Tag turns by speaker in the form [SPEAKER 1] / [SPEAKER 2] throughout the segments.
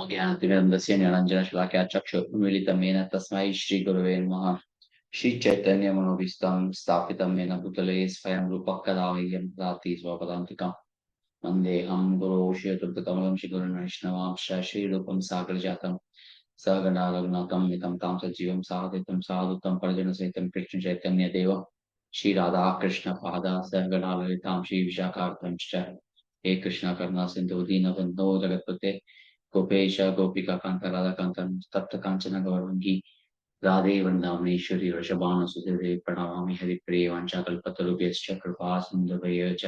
[SPEAKER 1] ज्ञानतिमिरन्दस्य निरञ्जनशलाकया चक्षुर्मिलितमेन तस्मै श्रीगुरवे नमः। श्रीचैतन्यमनोभीष्टं स्थापितं येन भूतले स्वयं रूपः कदा मह्यं ददाति स्वपदान्तिकम्। वन्देऽहं गुरो श्रीयुतकमलं श्रीगुरुन् वैष्णवांश्च श्रीरूपं सागरजातं सहगणा रघुनाथं नितं तां सजीवं साद्वैतं साधुतं परिजनसहितं कृष्णचैतन्यदेवं श्रीराधाकृष्णपादा सहगणा ललितां श्रीविशाखार्थंश्च हे कृष्ण करुणा सिन्धु दीनबन्धो जगत्पते गोपेश गोपिकान्त राधाकान्तं तप्त काञ्चन गौरङ्गी राधे वृन्दावनेश्वरी वृषभानुसुते प्रणमामि हरिप्रिये वाञ्छाकल्पतरुभ्यश्च कृपा सिन्धुभ्यः च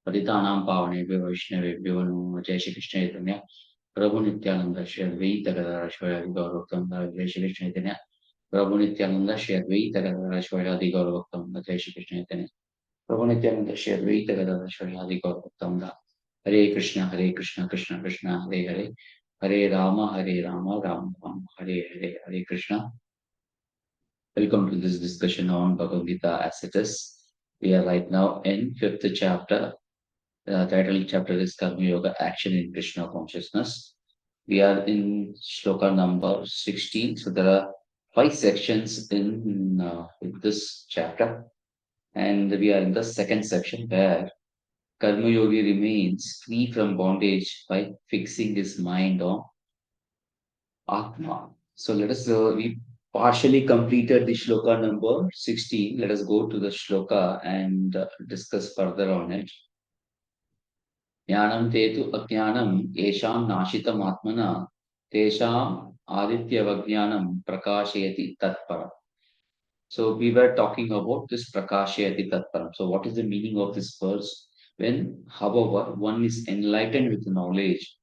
[SPEAKER 1] पतितानां पावनेभ्यो वैष्णवेभ्यो नमो। जय श्री कृष्ण चैतन्य प्रभु नित्यानंद श्री अद्वैत गदाधर शिवासादि गौरभक्तवृंद। जय श्री कृष्ण चैतन्य प्रभु नित्यानंद श्री अद्वैत गदाधर शिवासादि गौरभक्तवृंद। जय श्री कृष्ण चैतन्य प्रभु नित्यानंद श्री अद्वैत गदाधर शिवासादि गौरभक्तवृंद। हरे कृष्ण कृष्ण कृष्ण हरे हरे, हरे राम राम राम हरे हरे, हरे Krishna. Welcome to this discussion on Bhagavad Gita as it is. We are right now in fifth chapter. The title chapter is Karma Yoga, Action in Krishna Consciousness. We are in shloka number 16. So there are 5 sections in this chapter, and we are in the second section where Karma Yogi remains free from bondage by fixing his mind on Atma. So let us, we partially completed the shloka number 16. Let us go to the shloka and discuss further on it. ज्ञानं ते तु अज्ञानं येषां नाशितमात्मना तेषाम् आदित्यवज्ञानं प्रकाशयति तत्परम्. So we were talking about this prakashayati tatparam. So what is the meaning of this verse? When, however, one is enlightened with knowledge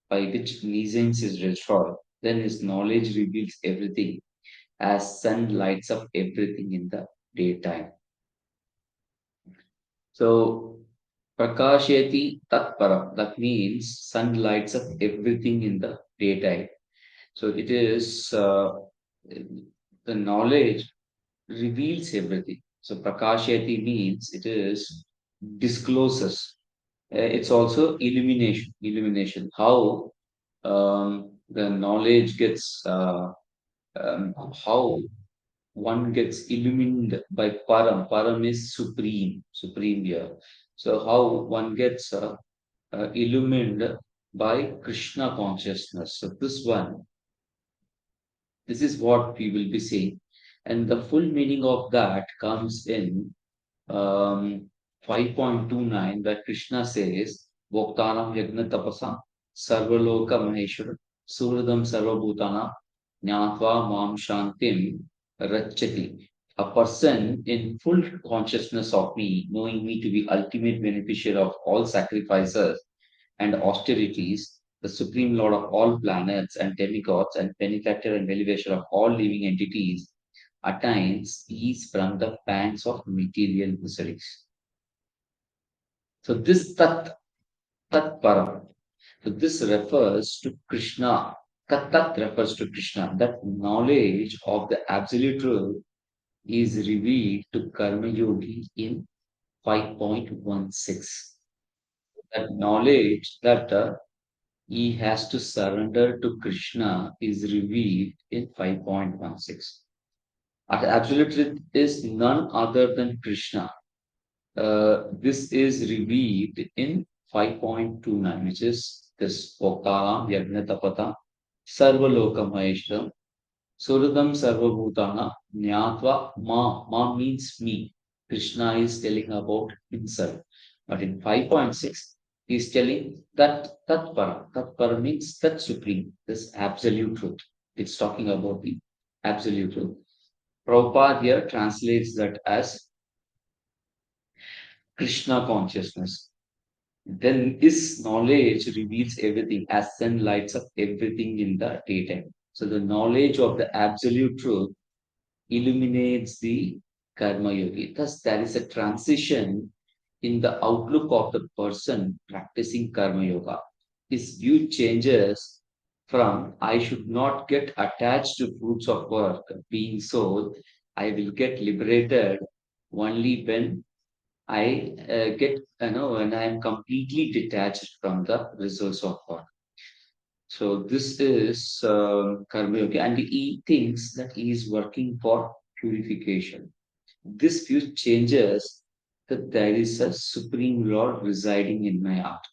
[SPEAKER 1] by which nescience is destroyed, then his knowledge reveals everything as sun lights up everything in the daytime. So prakashayati tatparam, that means sun lights up everything in the daytime. So it is the knowledge reveals everything. So prakashayati means it is discloses. It's also illumination. Illumination. How the knowledge gets, how one gets illumined by param. Param is supreme, supreme here. So how one gets illumined by Krishna consciousness. So this is what we will be seeing. And the full meaning of that comes in 5.29, where Krishna says, Voktanam Yagna Tapasa Sarvaloka Maheshwara Suradam Sarvabhutana Jnatva Mam Shantim Rachati. A person in full consciousness of me, knowing me to be ultimate beneficiary of all sacrifices and austerities, the supreme lord of all planets and demigods, and benefactor and elevation of all living entities, attains ease from the pangs of material miseries. So this tat param. So this refers to Krishna. Tat refers to Krishna. That knowledge of the absolute truth is revealed to Karma Yogi in 5.16. That knowledge that he has to surrender to Krishna is revealed in 5.16. The absolute truth is none other than Krishna. This is revealed in 5.29, which is this Vokaram Yagnatapata Sarvalokam Maheshwaram Suradam Sarvabhutana Jnatva Ma means me. Krishna is telling about himself. But in 5.6, he is telling that Tatpara. Tatpara means that supreme, this absolute truth. It's talking about the absolute truth. Prabhupada here translates that as Krishna consciousness. Then this knowledge reveals everything as sun lights up everything in the daytime. So the knowledge of the absolute truth illuminates the karma yogi. Thus, there is a transition in the outlook of the person practicing karma yoga. His view changes from I should not get attached to fruits of work, being so, I will get liberated only when I get, when I am completely detached from the results of work. So this is Karma Yogi, and he thinks that he is working for purification. This view changes that there is a supreme Lord residing in my heart.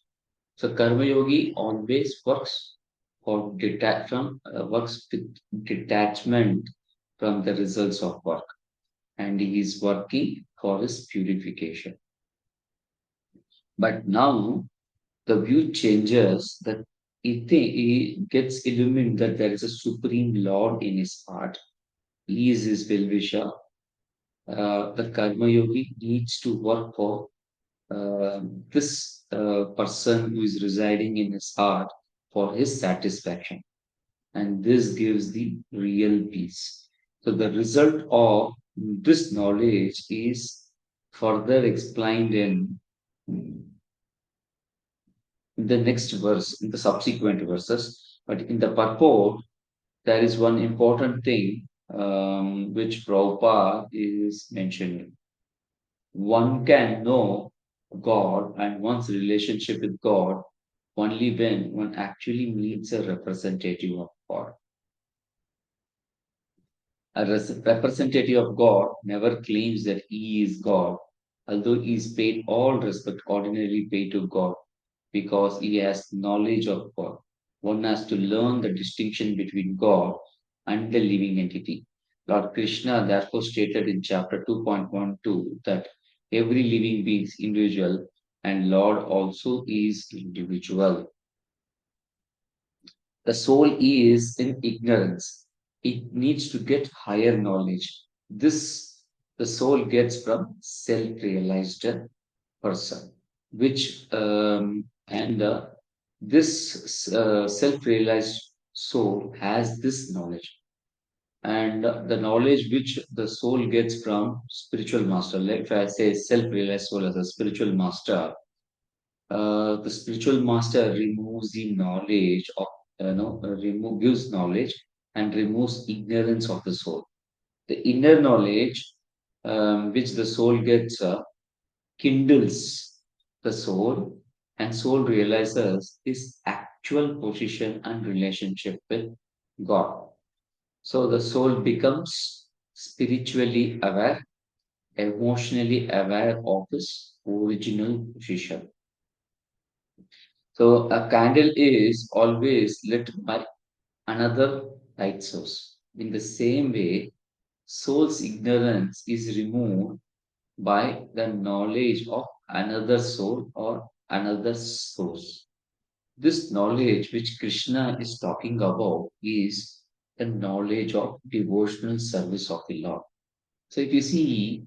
[SPEAKER 1] So Karma Yogi always works with detachment from the results of work, and he is working for his purification. But now the view changes that he gets illumined that there is a supreme Lord in his heart. He is his well-wisher. The Karma Yogi needs to work for this person who is residing in his heart for his satisfaction. And this gives the real peace. So the result of this knowledge is further explained in the next verse, in the subsequent verses. But in the purport, there is one important thing which Prabhupada is mentioning. One can know God and one's relationship with God only when one actually meets a representative of God. A representative of God never claims that he is God, although he is paid all respect ordinarily paid to God because he has knowledge of God. One has to learn the distinction between God and the living entity. Lord Krishna therefore stated in chapter 2.12 that every living being is individual and Lord also is individual. The soul is in ignorance. It needs to get higher knowledge. This the soul gets from self-realized person, which and this self-realized soul has this knowledge, and the knowledge which the soul gets from spiritual master. Like if I say self-realized soul as a spiritual master, the spiritual master removes the knowledge of gives knowledge and removes ignorance of the soul. The inner knowledge which the soul gets kindles the soul, and soul realizes its actual position and relationship with God. So the soul becomes spiritually aware, emotionally aware of its original position. So a candle is always lit by another light source. In the same way, soul's ignorance is removed by the knowledge of another soul or another source. This knowledge which Krishna is talking about is the knowledge of devotional service of the Lord. So if you see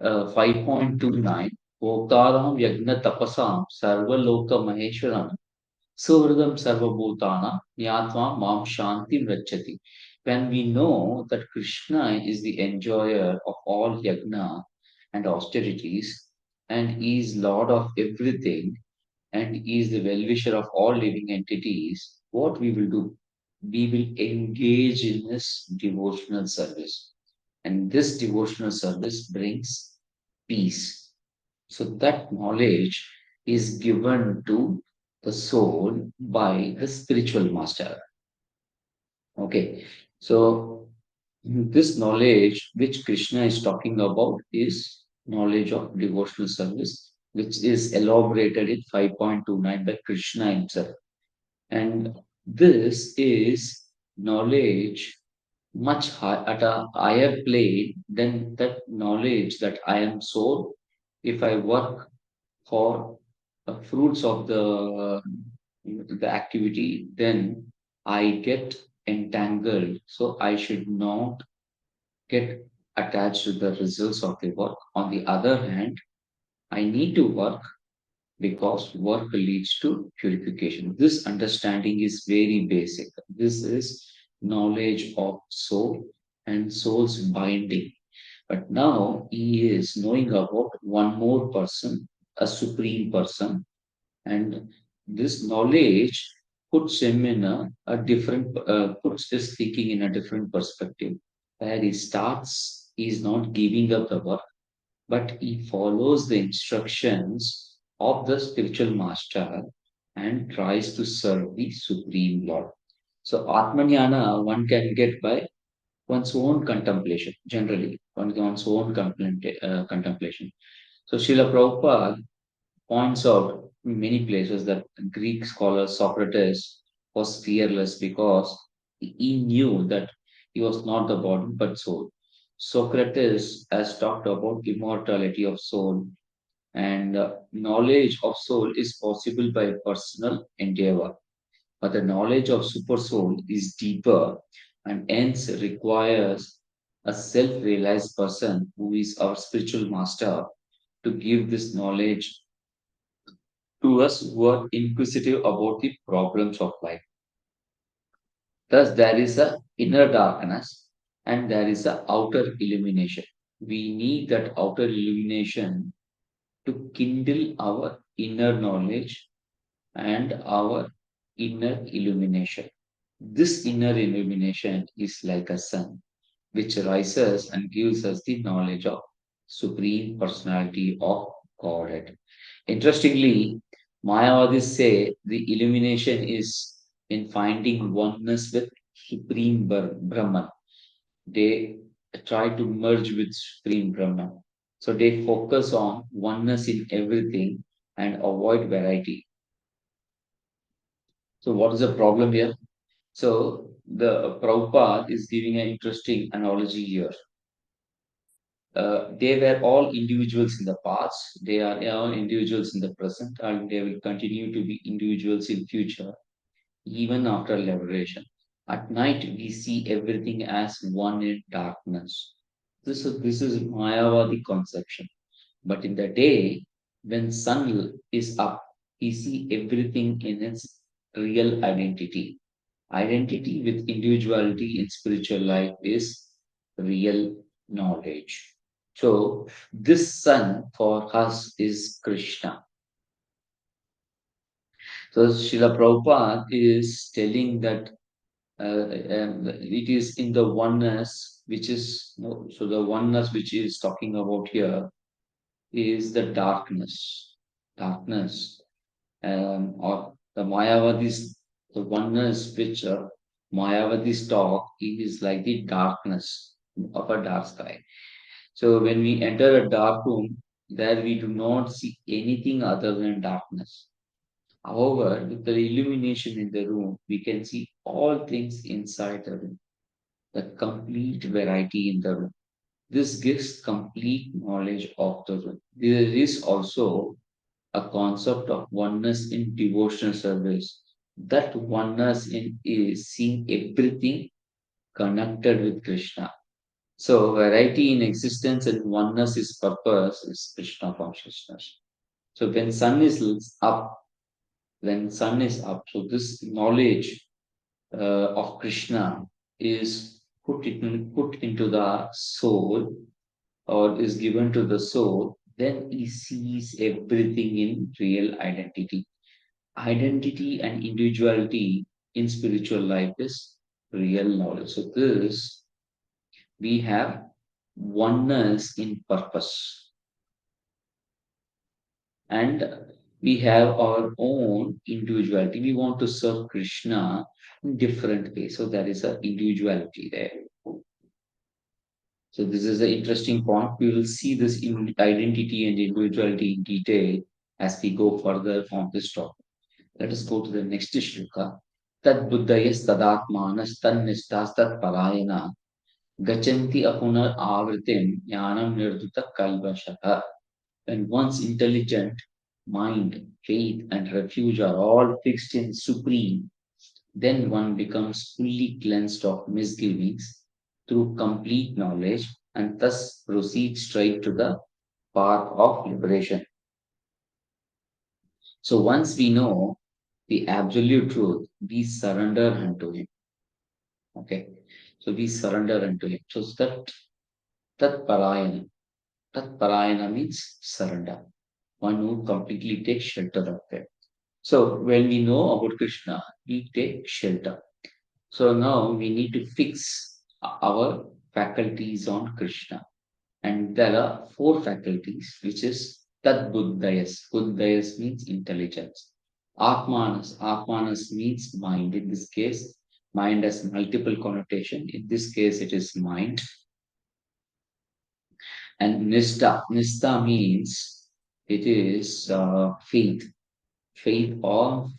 [SPEAKER 1] 5.29, Bhoktaram Yagna Tapasam Sarvaloka Maheshwaram Suhridam Sarvabhutana Nyatma Mam Shanti Rachati. When we know that Krishna is the enjoyer of all yagna and austerities, and he is Lord of everything, and he is the well-wisher of all living entities, what we will do? We will engage in his devotional service. And this devotional service brings peace. So that knowledge is given to the soul by the spiritual master. Okay. So this knowledge which Krishna is talking about is knowledge of devotional service, which is elaborated in 5.29 by Krishna himself. And this is knowledge much high, at a higher plane than that knowledge that I am soul. If I work for the fruits of the activity, then I get entangled. So I should not get attached to the results of the work. On the other hand, I need to work because work leads to purification. This understanding is very basic. This is knowledge of soul and soul's binding. But now he is knowing about one more person, a supreme person, and this knowledge puts him in a different, puts his thinking in a different perspective, where he starts, he is not giving up the work, but he follows the instructions of the spiritual master and tries to serve the Supreme Lord. So, Atmanyana one can get by one's own contemplation, generally, one's own contemplation. So, Srila Prabhupada points out in many places that Greek scholar Socrates was fearless because he knew that he was not the body but soul. Socrates has talked about immortality of soul, and knowledge of soul is possible by personal endeavor. But the knowledge of super soul is deeper and hence requires a self realized person who is our spiritual master to give this knowledge to us who are inquisitive about the problems of life. Thus, there is a inner darkness and there is a outer illumination. We need that outer illumination to kindle our inner knowledge and our inner illumination. This inner illumination is like a sun, which rises and gives us the knowledge of Supreme Personality of Godhead. Interestingly, Mayavadis say the illumination is in finding oneness with Supreme Brahman. They try to merge with Supreme Brahman. So they focus on oneness in everything and avoid variety. So what is the problem here? So the Prabhupada is giving an interesting analogy here. They were all individuals in the past. They are all individuals in the present, and they will continue to be individuals in future, even after liberation. At night, we see everything as one in darkness. This is Mayavadi conception. But in the day, when sun is up, we see everything in its real identity. Identity with individuality in spiritual life is real knowledge. So, this sun for us is Krishna. So, Srila Prabhupada is telling that it is in the oneness which is, no, so the oneness which he is talking about here is the darkness. Darkness or the Mayavadis, the oneness which Mayavadis talk is like the darkness of a dark sky. So when we enter a dark room, there we do not see anything other than darkness. However, with the illumination in the room, we can see all things inside the room, the complete variety in the room. This gives complete knowledge of the room. There is also a concept of oneness in devotional service. That oneness in is seeing everything connected with Krishna. So variety in existence and oneness is purpose is Krishna consciousness. So up, when sun is up, so this knowledge of Krishna is put into the soul or is given to the soul, then he sees everything in real identity. Identity and individuality in spiritual life is real knowledge. So this we have oneness in purpose and we have our own individuality. We want to serve Krishna in different ways. So there is an individuality there. So this is an interesting point. We will see this in identity and individuality in detail as we go further on this topic. Let us go to the next shloka. Tad buddhayas tadatmanas tannishtas tat parayana gachanti apunar avritim jnanam nirduta kalvashah. When one's intelligent mind, faith, and refuge are all fixed in supreme, then one becomes fully cleansed of misgivings through complete knowledge and thus proceeds straight to the path of liberation. So once we know the absolute truth, we surrender unto Him. Okay. So we surrender unto Him. So that parayana. That parayana means surrender. One who completely takes shelter of Him. So when we know about Krishna, we take shelter. So now we need to fix our faculties on Krishna. And there are four faculties, which is Tad Buddhayas. Buddhayas means intelligence. Atmanas means mind. In this case, mind has multiple connotation. In this case, it is mind. And Nista means it is faith, faith of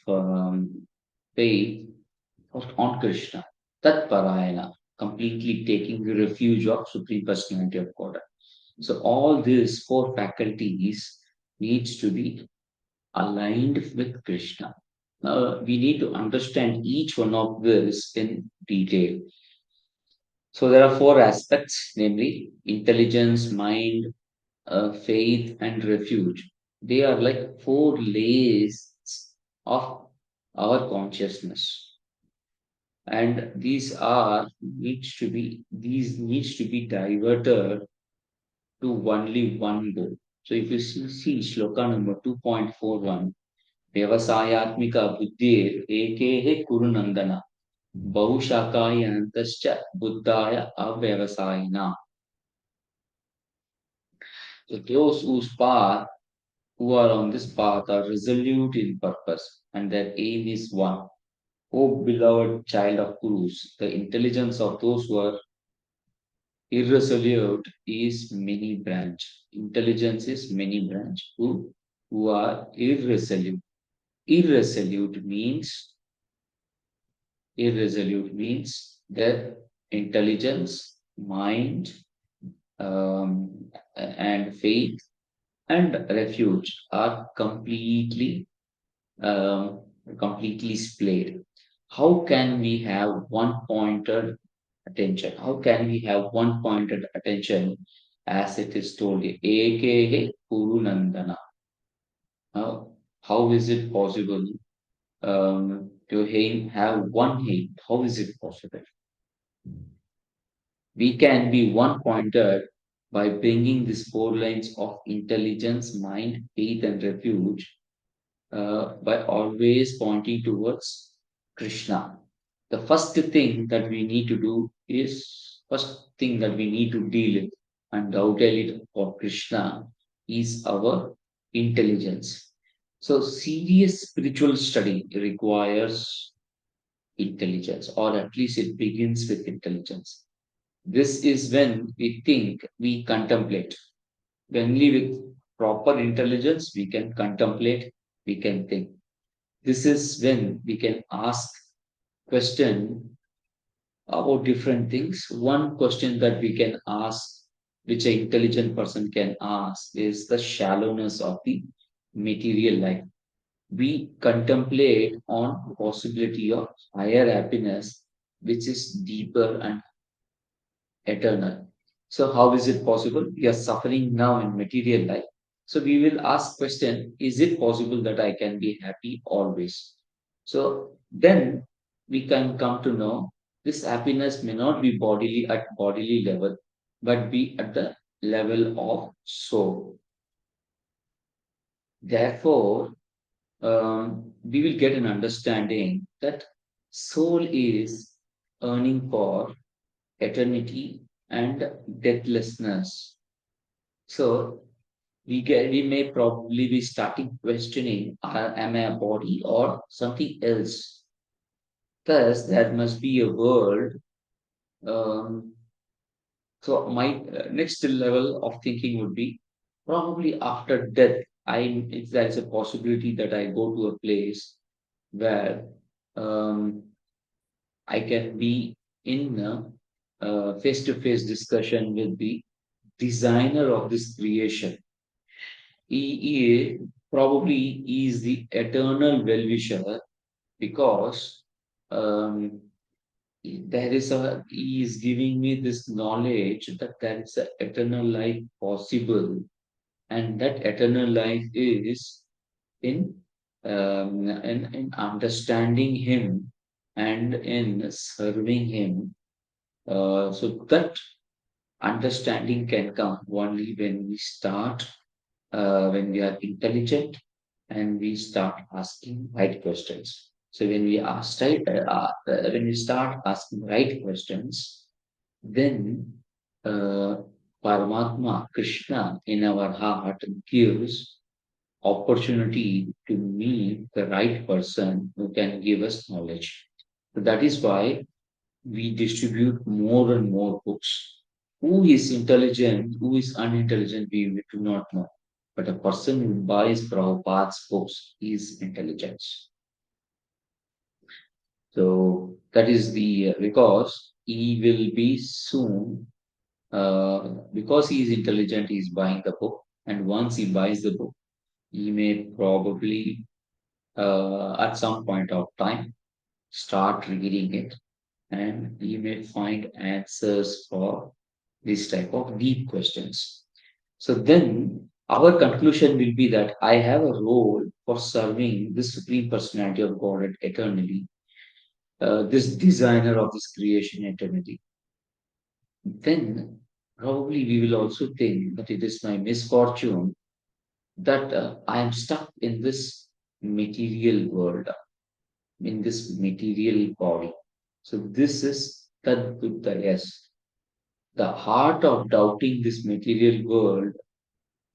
[SPEAKER 1] faith on Krishna. Tat Parayana, completely taking refuge of Supreme Personality of God. So all these four faculties needs to be aligned with Krishna. Now we need to understand each one of this in detail. So there are four aspects, namely intelligence, mind, faith, and refuge. They are like four layers of our consciousness, and these needs to be diverted to only one goal. So if you see Shloka number 2.41, Vyavasayatmika Buddhir Ekehe Kurunandana Bahushakaya Antascha Buddhaya Avyavasayina. So those who are on this path are resolute in purpose and their aim is one. O beloved child of Gurus, the intelligence of those who are irresolute is many branch. Intelligence is many branch. Who are irresolute. Irresolute means that intelligence, mind, and faith and refuge are um, completely splayed. How can we have one pointed attention? How can we have one pointed attention as it is told here? AKA Purunandana. How is it possible to have one aim? How is it possible? We can be one pointed by bringing these four lines of intelligence, mind, faith, and refuge by always pointing towards Krishna. The first thing that we need to deal with undoubtedly for Krishna is our intelligence. So serious spiritual study requires intelligence, or at least it begins with intelligence. This is when we think, we contemplate. Only with proper intelligence we can contemplate, we can think. This is when we can ask question about different things. One question that we can ask, which an intelligent person can ask, is the shallowness of the material life. We contemplate on possibility of higher happiness, which is deeper and eternal. So how is it possible? We are suffering now in material life. So we will ask question, is it possible that I can be happy always? So then we can come to know this happiness may not be bodily at bodily level, but be at the level of soul. Therefore, we will get an understanding that soul is earning for eternity and deathlessness. So we may probably be starting questioning, am I a body or something else? Thus, there must be a world. Um, so my next level of thinking would be probably after death. If there is a possibility that I go to a place where um, I can be in a face-to-face discussion with the designer of this creation. He probably is the eternal well-wisher because um, he is giving me this knowledge that there is an eternal life possible, and that eternal life is in in understanding him and in serving him. So that understanding can come only when we are intelligent and we start asking right questions. So when we start asking right questions, then uh, Paramatma, Krishna in our heart gives opportunity to meet the right person who can give us knowledge. So that is why we distribute more and more books. Who is intelligent, who is unintelligent, we do not know. But a person who buys Prabhupada's books is intelligent. So that is the because he will be soon, because he is intelligent, he is buying the book. And once he buys the book, he may probably, at some point of time, start reading it, and you may find answers for this type of deep questions. So then our conclusion will be that I have a role for serving this Supreme Personality of God eternally, this designer of this creation eternity. Then probably we will also think that it is my misfortune that I am stuck in this material world, in this material body. So this is Tad Buddha, yes. The heart of doubting this material world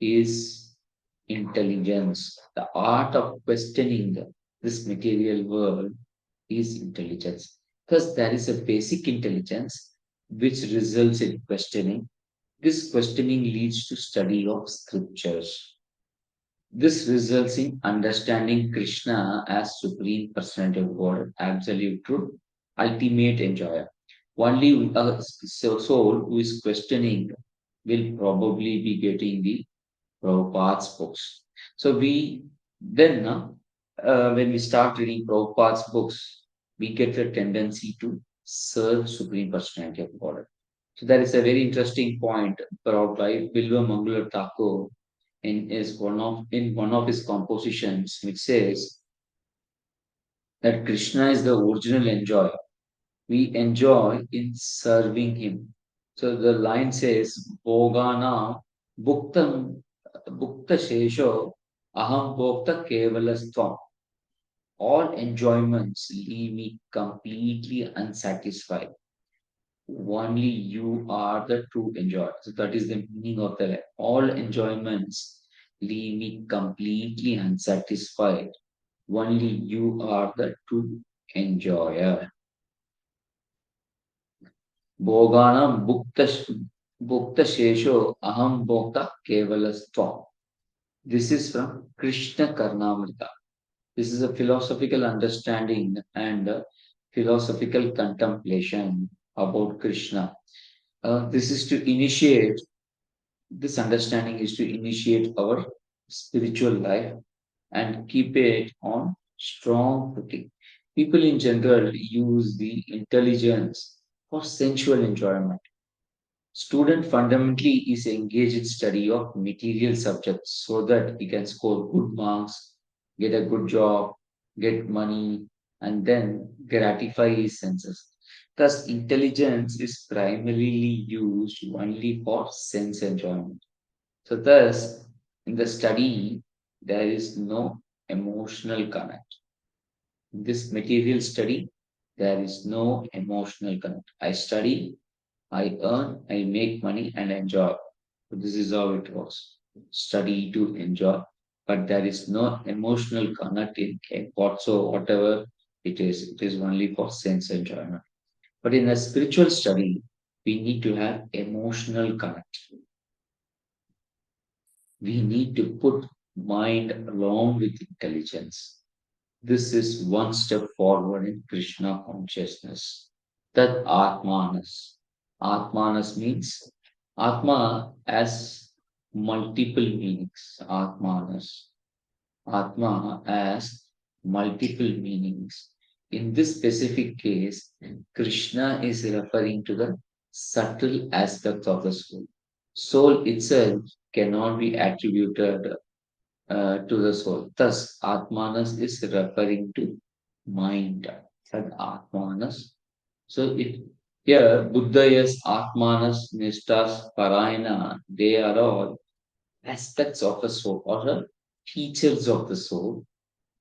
[SPEAKER 1] is intelligence. The art of questioning this material world is intelligence. Because there is a basic intelligence which results in questioning. This questioning leads to study of scriptures. This results in understanding Krishna as Supreme Personality of God, absolute truth, ultimate enjoyer. Only a soul who is questioning will probably be getting the Prabhupada's books. So we then, when we start reading Prabhupada's books, we get a tendency to serve Supreme Personality of God. So that is a very interesting point brought by Bilva Mangala Thakur in one of his compositions, which says that Krishna is the original enjoyer. We enjoy in serving him. So the line says, Bhogana Bhuktam Bhukta Shesho Aham Bhokta Kevalastvam. All enjoyments leave me completely unsatisfied. Only you are the true enjoyer. So that is the meaning of the line. All enjoyments leave me completely unsatisfied. Only you are the true enjoyer. Bhoganam Bhukta Shesho Aham Bhokta Kevalastvam. This is from Krishna Karnamrita. This is a philosophical understanding and a philosophical contemplation about Krishna. This is to initiate, this understanding is to initiate our spiritual life and keep it on strong footing. People in general use the intelligence for sensual enjoyment. Student fundamentally is engaged in study of material subjects so that he can score good marks, get a good job, get money, and then gratify his senses. Thus, intelligence is primarily used only for sense enjoyment. So, thus, in the study, there is no emotional connect. In this material study, there is no emotional connect. I study, I earn, I make money and enjoy. So this is how it works. Study to enjoy, but there is no emotional connect in whatever it is. It is only for sense enjoyment. But in a spiritual study, we need to have emotional connect. We need to put mind along with intelligence. This is one step forward in Krishna consciousness. That Atmanas. Atmanas means Atma has multiple meanings. Atmanas. Atma has multiple meanings. In this specific case, Krishna is referring to the subtle aspects of the soul. Soul itself cannot be attributed to the soul. Thus, Atmanas is referring to mind. And Atmanas. So it here Buddha is Atmanas, Nishtas, Parayana, they are all aspects of the soul or the features of the soul.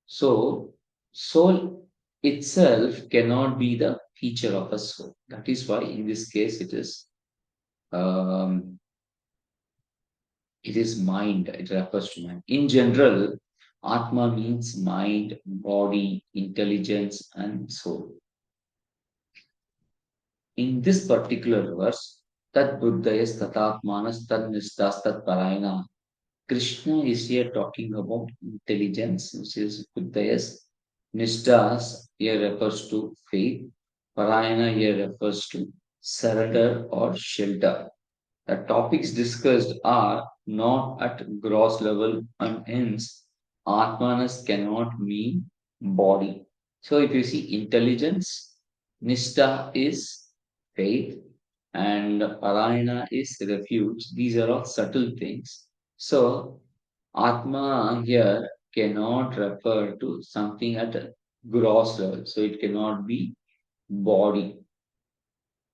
[SPEAKER 1] So soul itself cannot be the feature of a soul. That is why in this case it is um, It is mind, it refers to mind. In general, Atma means mind, body, intelligence, and soul. In this particular verse, Tat Buddhayas Tatatmanas Tad Nistas Tat Parayana, Krishna is here talking about intelligence, which is Buddhayas. Nishtas here refers to faith. Parayana here refers to surrender or shelter. The topics discussed are not at gross level and hence Atmanas cannot mean body. So if you see intelligence, Nishta is faith and Parayana is refuge. These are all subtle things. So Atma here cannot refer to something at a gross level. So it cannot be body.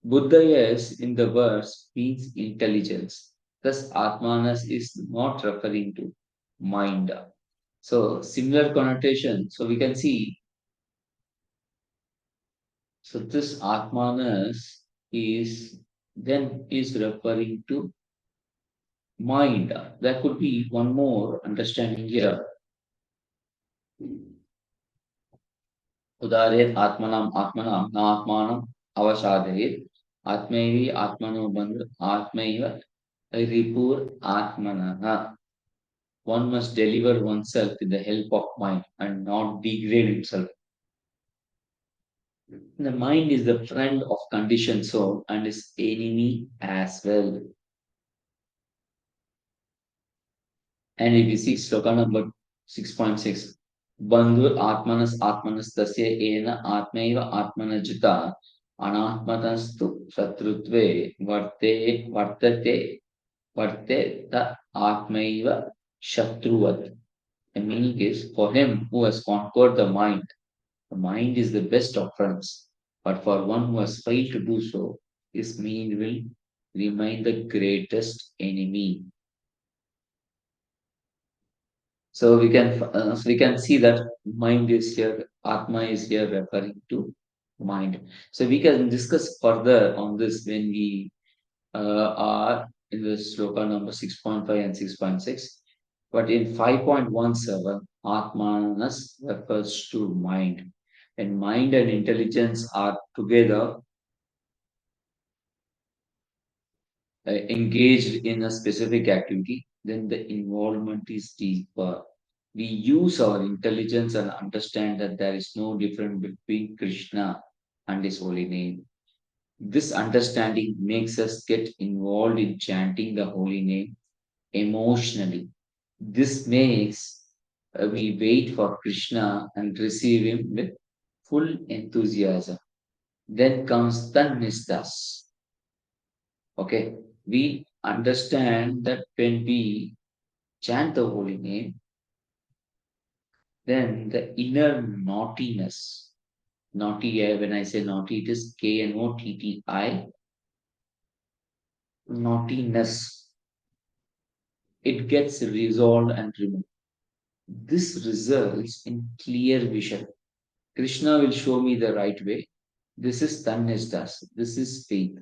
[SPEAKER 1] Buddhayas in the verse means intelligence. Thus, Atmanas is not referring to mind. So, similar connotation. So, we can see, so this Atmanas is then is referring to mind. There could be one more understanding here. उदाहरेत आत्मनाम न आत्मानम अवसादयेत आत्मैवी आत्मनो बंधु आत्मैव रिपुर आत्मनः. One must deliver oneself with the help of mind and not degrade himself. The mind is the friend of conditioned soul and is enemy as well. And if you see sloka number 6.6, Bandhur Atmanas Tasya Ena Atmaiva Atmanajita Anatmatastu Satrutve Varte Ta Atmaiva Shatruvat. The meaning is for him who has conquered the mind is the best of friends. But for one who has failed to do so, his mind will remain the greatest enemy. So we can see that mind is here, Atma is here referring to mind. So we can discuss further on this when we are in the sloka number 6.5 and 6.6. But in 5.17, Atmanas refers to mind. When mind and intelligence are together, engaged in a specific activity, then the involvement is deeper. We use our intelligence and understand that there is no difference between Krishna and his holy name. This understanding makes us get involved in chanting the holy name emotionally. This makes we wait for Krishna and receive him with full enthusiasm. Then comes the nistas. Okay, we understand that when we chant the holy name, then the inner naughtiness, naughty, when I say naughty, it is KNOTTI, naughtiness, it gets resolved and removed. This results in clear vision. Krishna will show me the right way. This is tannistas, this is faith.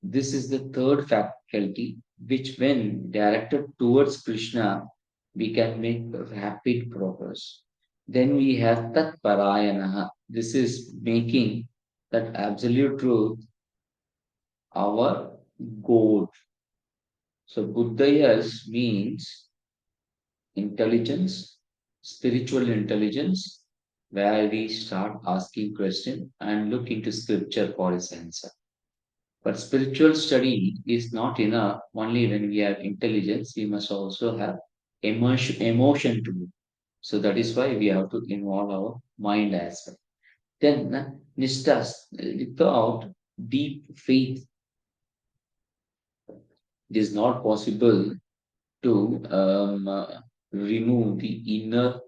[SPEAKER 1] This is the third faculty, which, when directed towards Krishna, we can make rapid progress. Then we have Tat Parayanaha. This is making that absolute truth our goal. So Buddhayas means intelligence, spiritual intelligence, where we start asking questions and look into scripture for its answer. But spiritual study is not enough only when we have intelligence, we must also have emotion to it. So that is why we have to involve our mind as well. Then Nishtas, without deep faith, it is not possible to remove the inner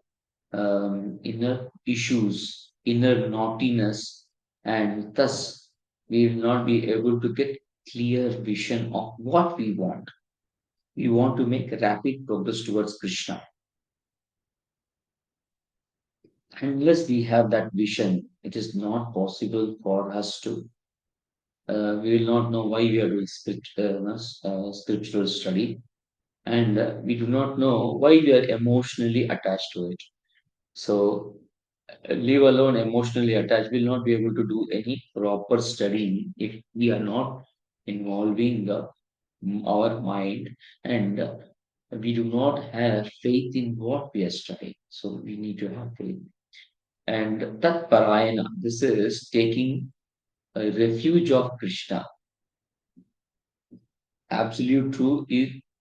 [SPEAKER 1] issues, inner naughtiness, and thus we will not be able to get clear vision of what we want. We want to make rapid progress towards Krishna. Unless we have that vision, it is not possible for us to. We will not know why we are doing scriptural study. and we do not know why we are emotionally attached to it. So, leave alone emotionally attached, will not be able to do any proper study if we are not involving our mind, and we do not have faith in what we are studying. So, we need to have faith. And Tat Parayana, this is taking a refuge of Krishna. Absolute truth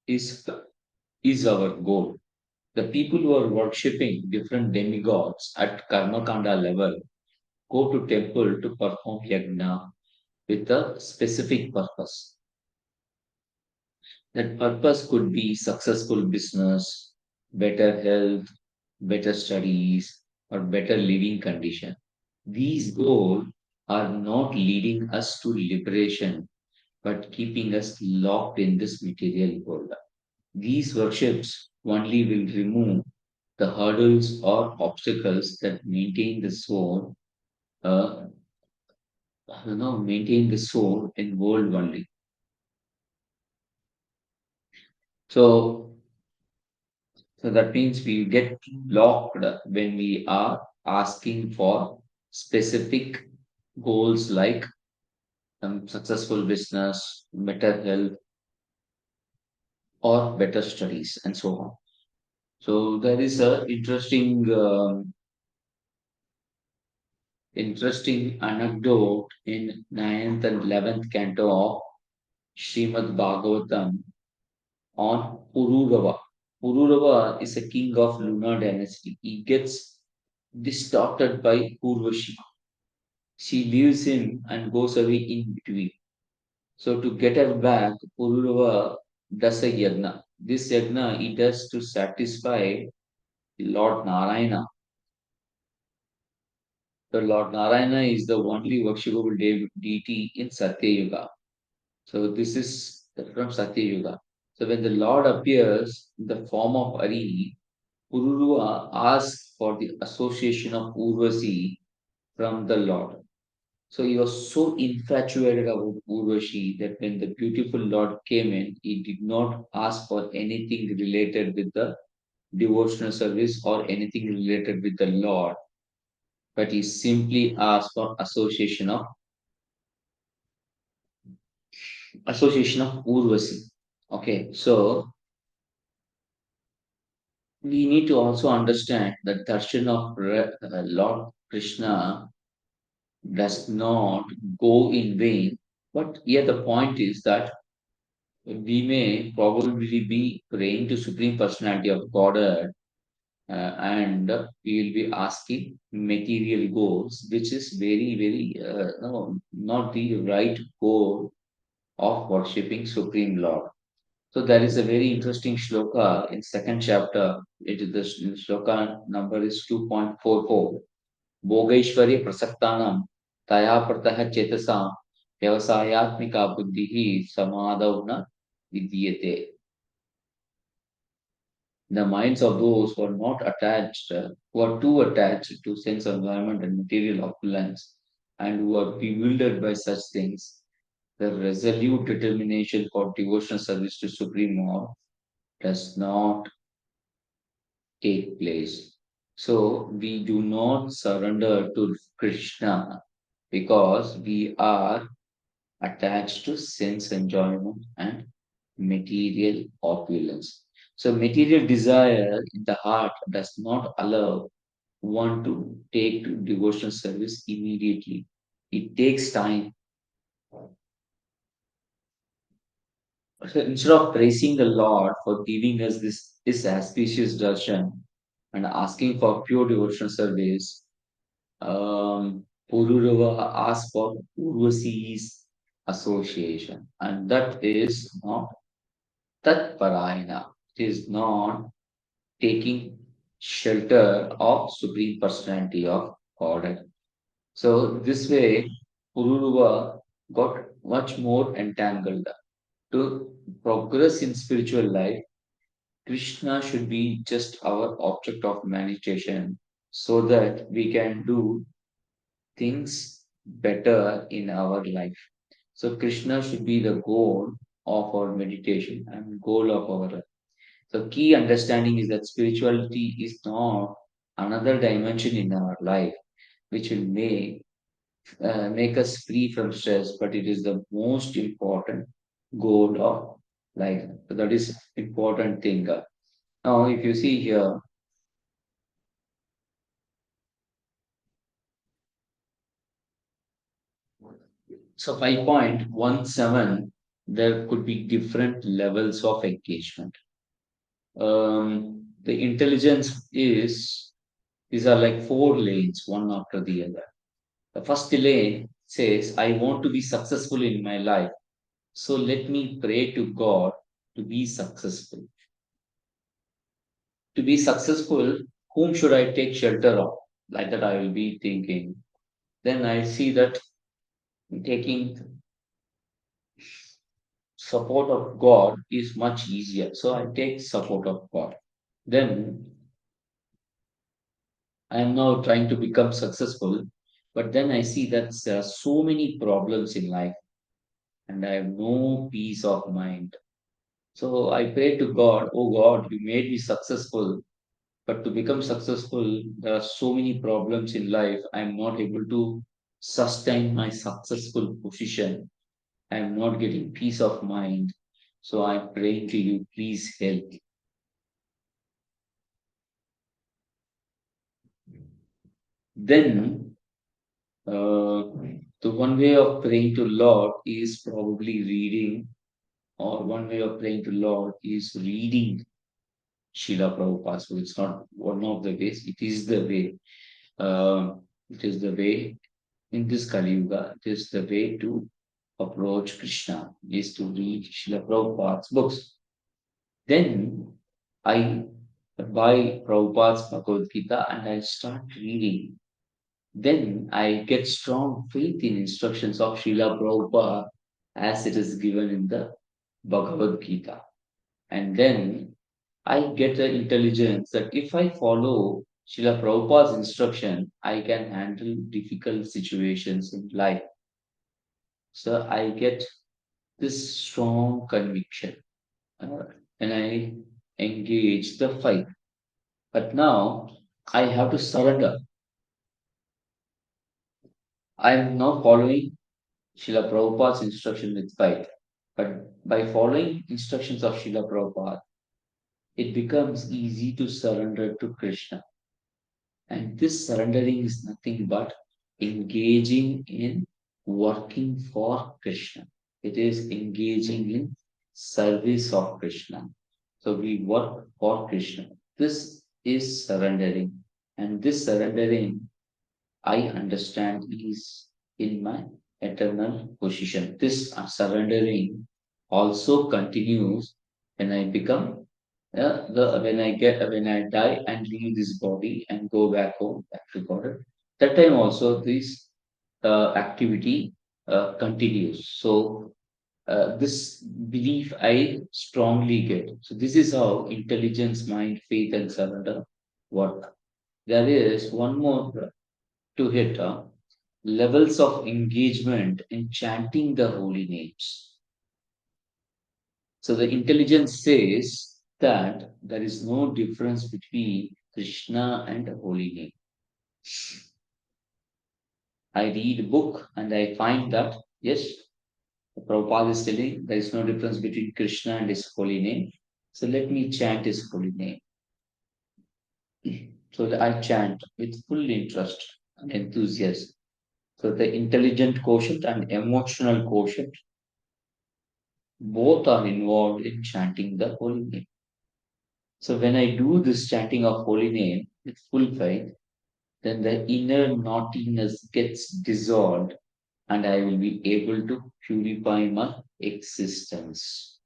[SPEAKER 1] is our goal. The people who are worshipping different demigods at Karmakanda level go to temple to perform yajna with a specific purpose. That purpose could be successful business, better health, better studies, or better living condition. These goals are not leading us to liberation, but keeping us locked in this material world. These worships only will remove the hurdles or obstacles that maintain the soul, uh, maintain the soul in world only. So, so that means we get locked when we are asking for specific goals like successful business, better health, or better studies, and so on. So there is a interesting anecdote in ninth and 11th canto of Srimad Bhagavatam on Pururava. Pururava is a king of lunar dynasty. He gets distorted by Urvashi. She leaves him and goes away in between. So to get her back, Pururava does a yagna. This yagna he does to satisfy Lord Narayana. The Lord Narayana is the only worshipable deity in Satya Yuga. So this is from Satya Yuga. So when the Lord appears in the form of Ari, Pururuva asks for the association of Urvasi from the Lord. So he was so infatuated about Urvashi that when the beautiful Lord came in, he did not ask for anything related with the devotional service or anything related with the Lord, but he simply asked for association of Urvasi. Okay, so we need to also understand that darshan of Lord Krishna does not go in vain. But here the point is that we may probably be praying to Supreme Personality of Godhead, and we will be asking material goals, which is very, very no, not the right goal of worshipping Supreme Lord. So there is a very interesting shloka in second chapter. It is the shloka number is 2.44. भोगैश्वर्य प्रसक्तानां तया प्रतः चेतसा व्यवसायात्मिका बुद्धिः समादौ न विद्यते. The minds of those who are not attached, who are too attached to sense enjoyment and material opulence, and who are bewildered by such things, the resolute determination for devotional service to Supreme Lord does not take place. So we do not surrender to Krishna because we are attached to sense enjoyment and material opulence. So material desire in the heart does not allow one to take to devotional service immediately. It takes time. So instead of praising the Lord for giving us this auspicious darshan and asking for pure devotional service, Pururava asked for Urvasi's association, and that is not Tat Parayana. It is not taking shelter of Supreme Personality of Godhead. So this way, Pururava got much more entangled. To progress in spiritual life, Krishna should be just our object of meditation so that we can do things better in our life. So Krishna should be the goal of our meditation and goal of our life. So key understanding is that spirituality is not another dimension in our life which will make us free from stress, but it is the most important goal of life. So that is important thing. Now, if you see here, so 5.17, there could be different levels of engagement. The intelligence is these are like four lanes, one after the other. The first lane says, I want to be successful in my life. So let me pray to God to be successful. To be successful, whom should I take shelter of? Like that, I will be thinking. Then I see that taking support of God is much easier. So I take support of God. Then I am now trying to become successful. But then I see that there are so many problems in life and I have no peace of mind. So I pray to God, oh God, you made me successful. But to become successful, there are so many problems in life. I'm not able to sustain my successful position. I'm not getting peace of mind. So I'm praying to you, please help. Then, the one way of praying to Lord is probably reading, or one way of praying to Lord is reading Srila Prabhupada. So it's not one of the ways, it is the way. It is the way in this Kali Yuga, it is the way to approach Krishna, is to read Srila Prabhupada's books. Then I buy Prabhupada's Bhagavad Gita and I start reading. Then I get strong faith in instructions of Srila Prabhupada as it is given in the Bhagavad Gita. And then I get the intelligence that if I follow Srila Prabhupada's instruction, I can handle difficult situations in life. So I get this strong conviction uh, and I engage the fight. But now I have to surrender. I am now following Srila Prabhupada's instruction with fight. But by following instructions of Srila Prabhupada, it becomes easy to surrender to Krishna. And this surrendering is nothing but engaging in working for Krishna. It is engaging in service of Krishna. So we work for Krishna. This is surrendering. And this surrendering, I understand, is in my eternal position. This surrendering also continues when I become when I die and leave this body and go back home, back to God. That time also this activity continues. So this belief I strongly get. So this is how intelligence, mind, faith, and surrender work. There is one more to hit levels of engagement in chanting the holy names. So the intelligence says that there is no difference between Krishna and a holy name. I read a book and I find that, yes, Prabhupada is telling there is no difference between Krishna and his holy name. So let me chant his holy name. So that I chant with full interest and enthusiasm. So the intelligent quotient and emotional quotient both are involved in chanting the holy name. So when I do this chanting of holy name with full faith, then the inner naughtiness gets dissolved and I will be able to purify my existence.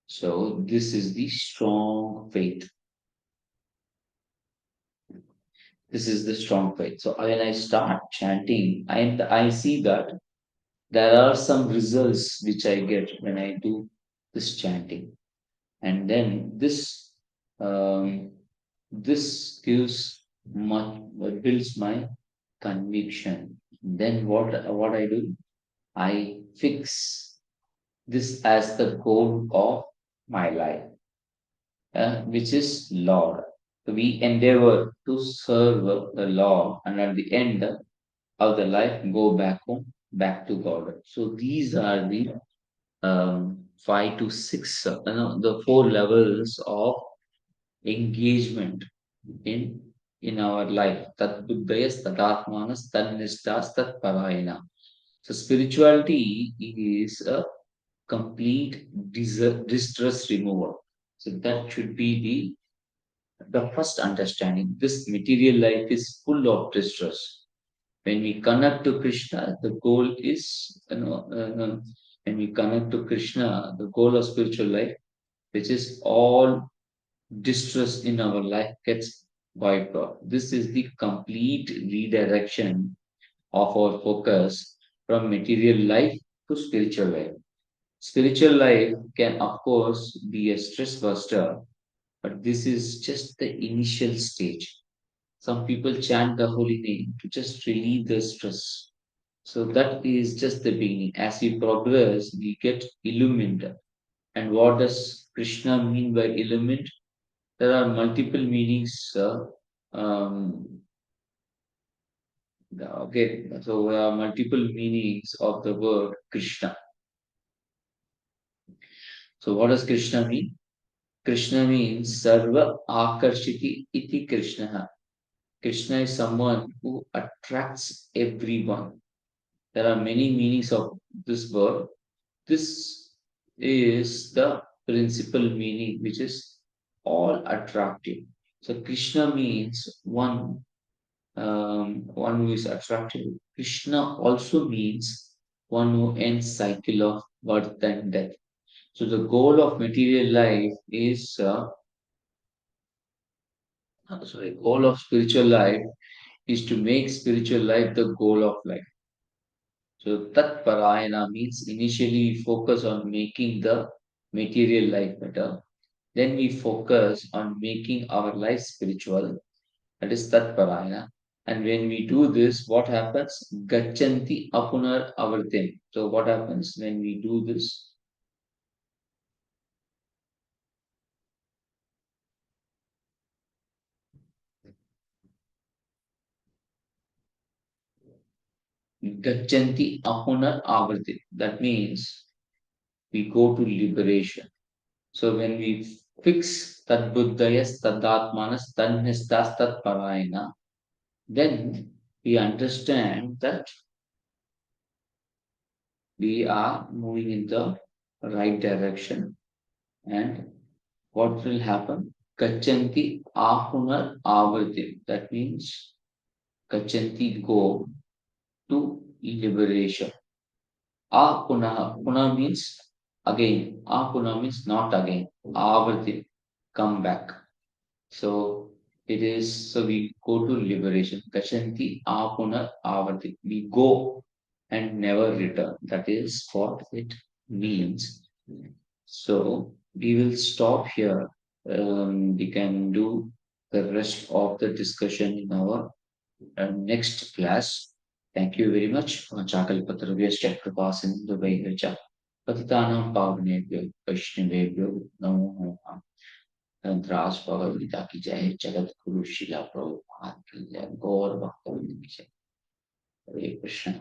[SPEAKER 1] So this is the strong faith. This is the strong faith. So when I start chanting, I see that there are some results which I get when I do this chanting. And then um, this gives my builds my conviction. Then what I do, I fix this as the goal of my life. which is Lord. So we endeavor to serve the Lord, and at the end of the life, go back home, back to God. So these are the five to six, the four levels of engagement in our life. Tat buddhayas, tat atmanas, tat nishtas, tat parayana. So spirituality is a complete distress remover. So that should be the first understanding. This material life is full of distress. When we connect to Krishna, the goal is, when we connect to Krishna, the goal of spiritual life, which is all distress in our life, gets wiped off. This is the complete redirection of our focus from material life to spiritual life. Spiritual life can, of course, be a stress buster, but this is just the initial stage. Some people chant the holy name to just relieve the stress. So that is just the beginning. As we progress, we get illumined. And what does Krishna mean by illumined? There are multiple meanings. Okay, so there are multiple meanings of the word Krishna. So what does Krishna mean? Krishna means Sarva Akarshiti iti Krishna. Krishna is someone who attracts everyone. There are many meanings of this word. This is the principal meaning, which is all attractive. So Krishna means one who is attractive. Krishna also means one who ends cycle of birth and death. So the goal of material life is, goal of spiritual life is to make spiritual life the goal of life. So Tat Parayana means initially we focus on making the material life better. Then we focus on making our life spiritual. That is Tat Parayana. And when we do this, what happens? Gachanti Apunar Avartim. So what happens when we do this? Gachanti Apunar Avartim. That means we go to liberation. So when we fix Tad Buddhayas, Tad Atmanas, Tad Nistas, Tad Parayana, then we understand that we are moving in the right direction. And what will happen? Gachanti Apunar Avartim. That means Gachanti go to liberation. Apuna. Puna means again. Apuna means not again. Avartim. Come back. So it is, so we go to liberation. Kashanti apuna avati. We go and never return. That is what it means. So we will stop here. We can do the rest of the discussion in our next class. Thank you very much. Chakal Patravya Chakrapasin Dubaigacha. Patitanam Pavnebhyo Vaishnavebhyo Namo ग्रास भगवद गीता की जय जगत गुरु शिला प्रभुपाद की जय गौर भक्त की जय हरे कृष्ण